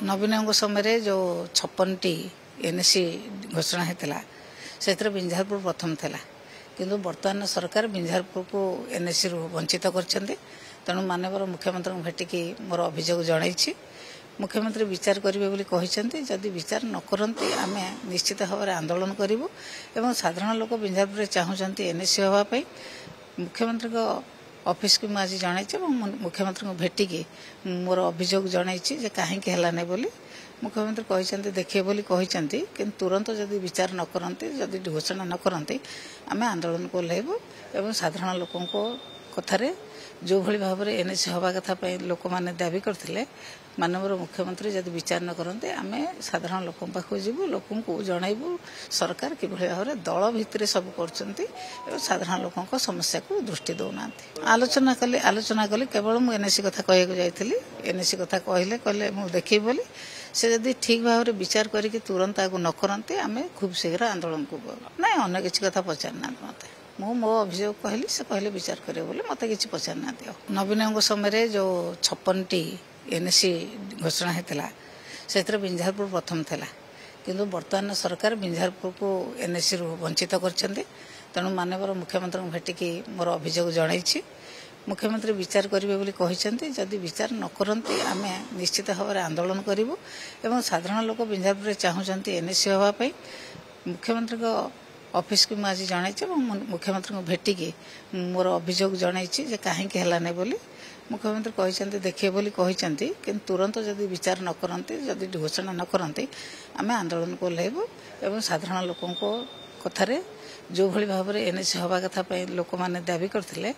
नवीन समय जो 56टी एनएसी घोषणा होता से बिंझारपुर प्रथम था किंतु वर्तमान सरकार बिंझारपुर को एनएसी रु वंचित कर तेणु माननीय मुख्यमंत्री भेटिकी मोर अभियोग जनई मुख्यमंत्री विचार करेंगे बोली कहते जदि विचार न करती आम निश्चित भाव में आंदोलन करूँ एवं साधारण लोक बिंझारपुर चाहते एनएसी होगापी मुख्यमंत्री ऑफिस को आज जन मुख्यमंत्री को भेटिकी मोर अभियोग जनई कहीं है बोली मुख्यमंत्री कहते देखिए बोली कहते कि तुरंत जदि विचार न करते जदि घोषणा न करते आम आंदोलन को ओह्लैबू एवं साधारण लोकों कथार जो भली भाव में एनएसी हवा कथा लोक मैंने दाबी करते माननीय मुख्यमंत्री जदि विचार न करते आम साधारण लोकों पाखु जीवु लोकों को जनइबू सरकार कि भाव में दल भितर सब कर साधारण लोकों समस्या को दृष्टि दौना आलोचना कली केवल मुझे एनएसी कथा कहूँ जाइली एनएसी कथा कहले मुझे देखी बोली से जदि ठीक भाव में विचार करके तुरंत आगे न करते आम खूब शीघ्र आंदोलन को ना अन्य किसी कथा पचारना मत मो अभियोग कहली से कहले विचार करे बोले मत कि पचारना नवीन समय जो 56टी एनएसी घोषणा होता से बिंझारपुर प्रथम था किंतु वर्तमान सरकार बिंझारपुर को एनएसी रु वंचित कर तेणु माननीय मुख्यमंत्री भेटिकी मोर अभियोग जनई मुख्यमंत्री विचार करेंगे बोली कहते जदि विचार न करती आम निश्चित भाव में आंदोलन करूँ एवं साधारण लोक बिंझारपुर चाहते एनएसी होगापी मुख्यमंत्री ऑफिस को आज जन मुख्यमंत्री को भेटिकी मोर अभियोग जनई कहीं है बोली मुख्यमंत्री कहते देखिए बोली कहते कि तुरंत जदि विचार न करते जदि घोषणा न करते आम आंदोलन को ओह्लैबू एवं साधारण लोकों कथार जो भली भाव में एनएसी हवा कथा लोक मैंने दाबी करते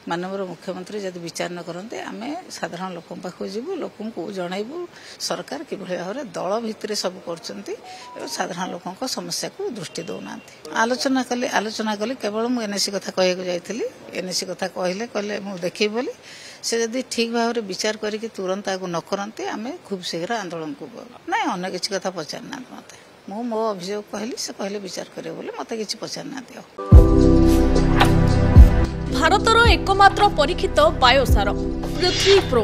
माननीय मुख्यमंत्री जदि विचार न करते आम साधारण लोकों पाखु जीवु लोकों को जनइबू सरकार कि भाव में दल भितर सब कर साधारण लोकों समस्या को दृष्टि दौना आलोचना कली केवल मुझे एनएसी कथा कहूँ जाइली एनएसी कथा कहले मुझे देखी बोली से जदि ठीक भाव में विचार करके तुरंत आगे न करते आम खूब शीघ्र आंदोलन को ना अन्य किसी कथा पचारना मत मो अभियोग कहली से कहले विचार करे बोले मत कि पचारना भारतर एकमात्र परीक्षित बायोसार पृथ्वी प्रो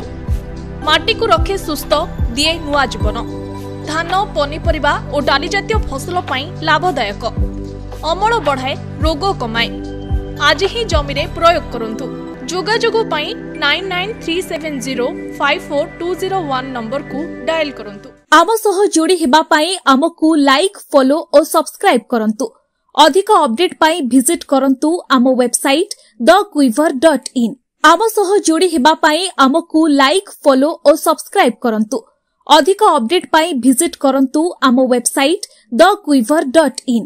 माटी को रखे सुस्थ दिए नुआ जीवन धान पनीपरिबा और डाली जातीय फसल लाभदायक अमल बढ़ाए रोग कमाए आज ही जमी रे प्रयोग करंतु जोगाजोग 9937054201 नंबर को डायल करंतु आम सह जोड़ी हेबा पाई आमको लाइक फॉलो और सब्सक्राइब करंतु अधिक अपडेट पाई विजिट करंतु आम वेबसाइट thequiver.in आम सह जोड़ी हेबा पाई आमको लाइक फॉलो और सब्सक्राइब करंतु अधिक अपडेट पाई विजिट करंतु आम वेबसाइट thequiver.in